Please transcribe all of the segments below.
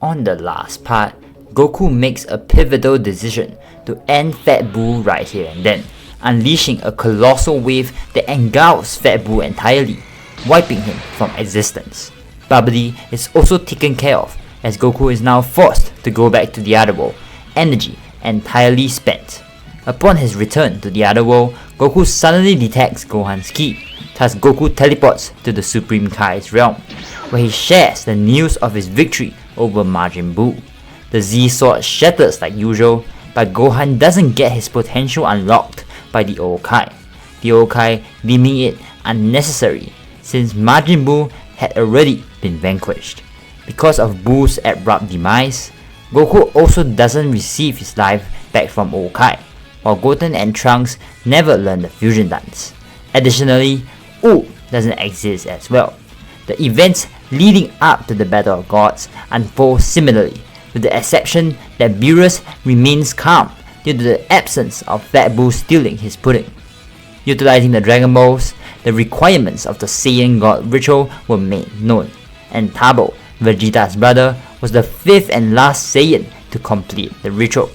On the last part, Goku makes a pivotal decision to end Fat Buu right here and then, unleashing a colossal wave that engulfs Fat Buu entirely, wiping him from existence. Bubbly is also taken care of, as Goku is now forced to go back to the other world, energy entirely spent. Upon his return to the other world, Goku suddenly detects Gohan's ki. Thus Goku teleports to the Supreme Kai's realm, where he shares the news of his victory over Majin Buu. The Z sword shatters like usual, but Gohan doesn't get his potential unlocked by the old Kai. The old Kai deeming it unnecessary, since Majin Buu had already been vanquished. Because of Buu's abrupt demise, Goku also doesn't receive his life back from old Kai, while Goten and Trunks never learn the fusion dance. Additionally, U doesn't exist as well. The events leading up to the Battle of Gods unfold similarly, with the exception that Beerus remains calm due to the absence of Fat Buu stealing his pudding. Utilizing the Dragon Balls, the requirements of the Saiyan God ritual were made known, and Tabo, Vegeta's brother, was the 5th and last Saiyan to complete the ritual.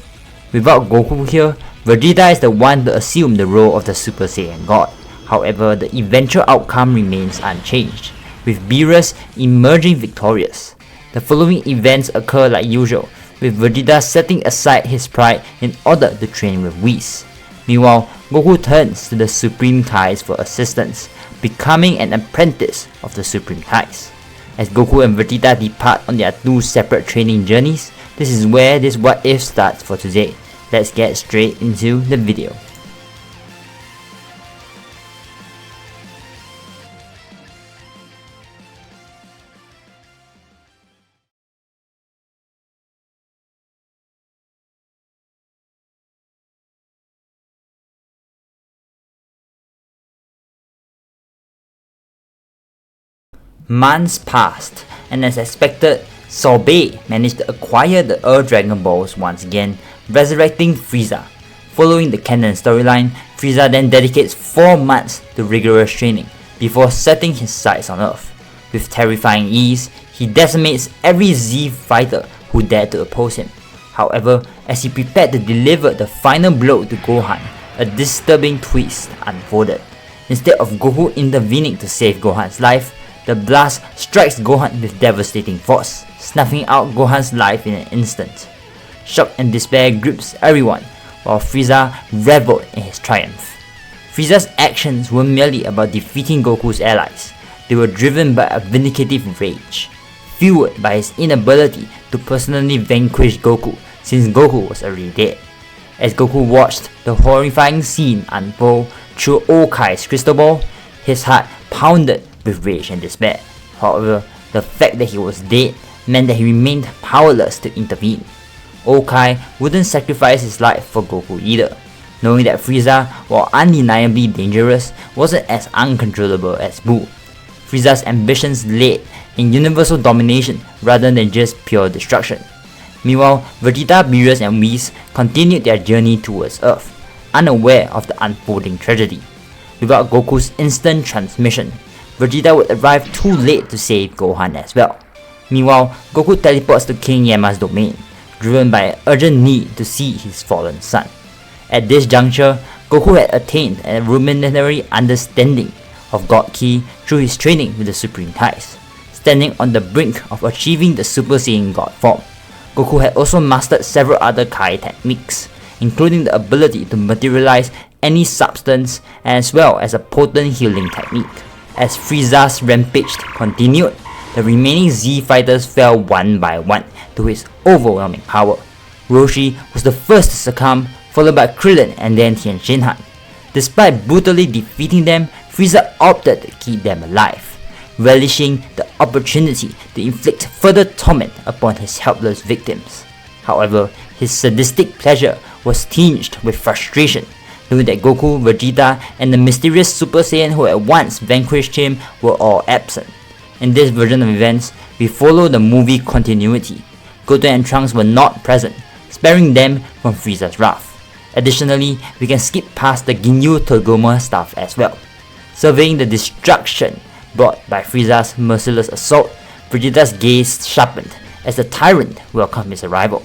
Without Goku here, Vegeta is the one to assume the role of the Super Saiyan God. However, the eventual outcome remains unchanged, with Beerus emerging victorious. The following events occur like usual, with Vegeta setting aside his pride in order to train with Whis. Meanwhile, Goku turns to the Supreme Kais for assistance, becoming an apprentice of the Supreme Kais. As Goku and Vegeta depart on their two separate training journeys, this is where this what if starts for today. Let's get straight into the video. Months passed, and as expected, Sorbet managed to acquire the Earth Dragon Balls once again, resurrecting Frieza. Following the canon storyline, Frieza then dedicates 4 months to rigorous training before setting his sights on Earth. With terrifying ease, he decimates every Z fighter who dared to oppose him. However, as he prepared to deliver the final blow to Gohan, a disturbing twist unfolded. Instead of Goku intervening to save Gohan's life, the blast strikes Gohan with devastating force, snuffing out Gohan's life in an instant. Shock and despair grips everyone, while Frieza reveled in his triumph. Frieza's actions weren't merely about defeating Goku's allies, they were driven by a vindicative rage, fueled by his inability to personally vanquish Goku since Goku was already dead. As Goku watched the horrifying scene unfold through old Kai's crystal ball, his heart pounded with rage and despair. However, the fact that he was dead meant that he remained powerless to intervene. Old Kai wouldn't sacrifice his life for Goku either, knowing that Frieza, while undeniably dangerous, wasn't as uncontrollable as Buu. Frieza's ambitions lay in universal domination rather than just pure destruction. Meanwhile, Vegeta, Beerus and Whis continued their journey towards Earth, unaware of the unfolding tragedy. Without Goku's instant transmission, Vegeta would arrive too late to save Gohan as well. Meanwhile, Goku teleports to King Yama's domain, driven by an urgent need to see his fallen son. At this juncture, Goku had attained a rudimentary understanding of God Ki through his training with the Supreme Kais. Standing on the brink of achieving the Super Saiyan God form, Goku had also mastered several other Kai techniques, including the ability to materialize any substance as well as a potent healing technique. As Frieza's rampage continued, the remaining Z fighters fell one by one to his overwhelming power. Roshi was the first to succumb, followed by Krillin and then Tien Shinhan. Despite brutally defeating them, Frieza opted to keep them alive, relishing the opportunity to inflict further torment upon his helpless victims. However, his sadistic pleasure was tinged with frustration, knowing that Goku, Vegeta, and the mysterious Super Saiyan who had once vanquished him were all absent. In this version of events, we follow the movie continuity. Goten and Trunks were not present, sparing them from Frieza's wrath. Additionally, we can skip past the Ginyu Togoma stuff as well. Surveying the destruction brought by Frieza's merciless assault, Vegeta's gaze sharpened as the tyrant welcomed his arrival.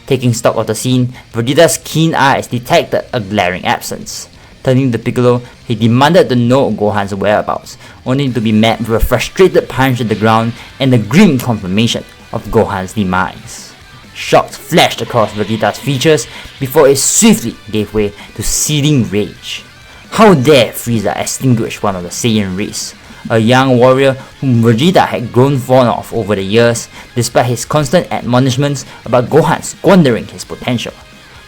Taking stock of the scene, Vegeta's keen eyes detected a glaring absence. Turning to Piccolo, he demanded to know Gohan's whereabouts, only to be met with a frustrated punch to the ground and the grim confirmation of Gohan's demise. Shock flashed across Vegeta's features before it swiftly gave way to seething rage. How dare Frieza extinguish one of the Saiyan race, a young warrior whom Vegeta had grown fond of over the years, despite his constant admonishments about Gohan squandering his potential.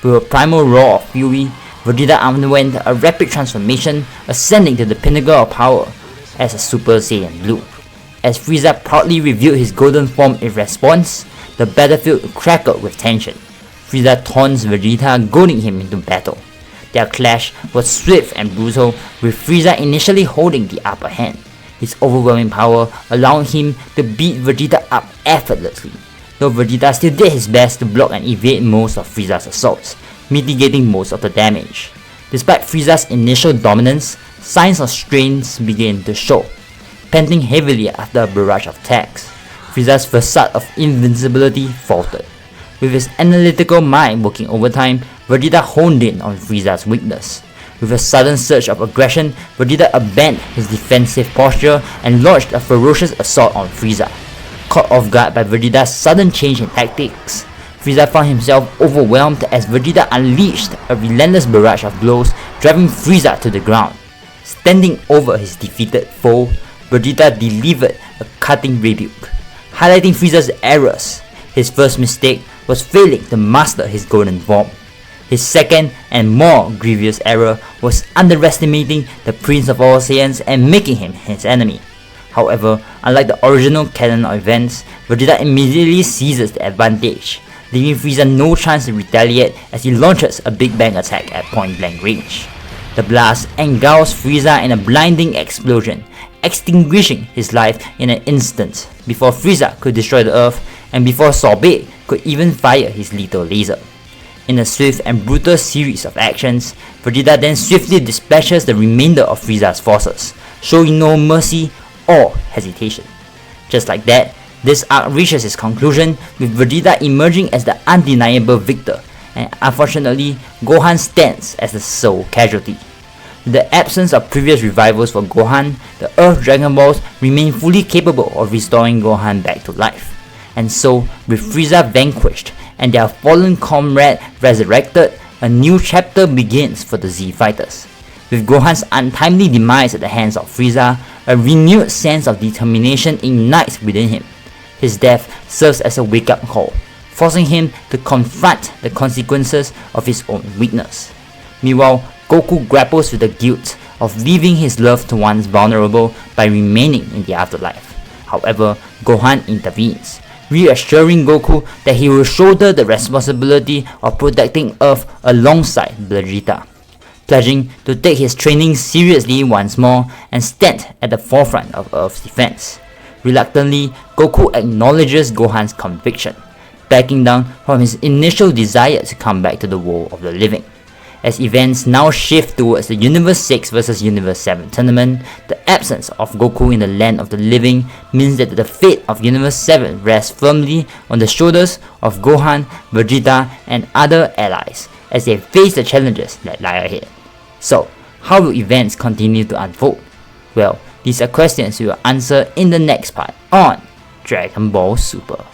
With a primal roar of fury, Vegeta underwent a rapid transformation, ascending to the pinnacle of power as a Super Saiyan Blue. As Frieza proudly revealed his golden form in response, the battlefield crackled with tension. Frieza taunts Vegeta, goading him into battle. Their clash was swift and brutal, with Frieza initially holding the upper hand, his overwhelming power allowing him to beat Vegeta up effortlessly, though Vegeta still did his best to block and evade most of Frieza's assaults, mitigating most of the damage. Despite Frieza's initial dominance, signs of strains began to show. Panting heavily after a barrage of attacks, Frieza's facade of invincibility faltered. With his analytical mind working overtime, Vegeta honed in on Frieza's weakness. With a sudden surge of aggression, Vegeta abandoned his defensive posture and launched a ferocious assault on Frieza. Caught off guard by Vegeta's sudden change in tactics, Frieza found himself overwhelmed as Vegeta unleashed a relentless barrage of blows, driving Frieza to the ground. Standing over his defeated foe, Vegeta delivered a cutting rebuke, highlighting Frieza's errors. His first mistake was failing to master his golden form. His second and more grievous error was underestimating the Prince of All Saiyans and making him his enemy. However, unlike the original canon of events, Vegeta immediately seizes the advantage, leaving Frieza no chance to retaliate as he launches a Big Bang attack at point blank range. The blast engulfs Frieza in a blinding explosion, extinguishing his life in an instant before Frieza could destroy the Earth and before Sorbet could even fire his lethal laser. In a swift and brutal series of actions, Vegeta then swiftly dispatches the remainder of Frieza's forces, showing no mercy or hesitation. Just like that, this arc reaches its conclusion with Vegeta emerging as the undeniable victor, and unfortunately, Gohan stands as the sole casualty. With the absence of previous revivals for Gohan, the Earth Dragon Balls remain fully capable of restoring Gohan back to life. And so, with Frieza vanquished and their fallen comrade resurrected, a new chapter begins for the Z Fighters. With Gohan's untimely demise at the hands of Frieza, a renewed sense of determination ignites within him. His death serves as a wake-up call, forcing him to confront the consequences of his own weakness. Meanwhile, Goku grapples with the guilt of leaving his loved ones vulnerable by remaining in the afterlife. However, Gohan intervenes, reassuring Goku that he will shoulder the responsibility of protecting Earth alongside Vegeta, pledging to take his training seriously once more and stand at the forefront of Earth's defense. Reluctantly, Goku acknowledges Gohan's conviction, backing down from his initial desire to come back to the world of the living. As events now shift towards the Universe 6 vs Universe 7 tournament, the absence of Goku in the land of the living means that the fate of Universe 7 rests firmly on the shoulders of Gohan, Vegeta, and other allies as they face the challenges that lie ahead. So, how will events continue to unfold? Well, these are questions we will answer in the next part on Dragon Ball Super.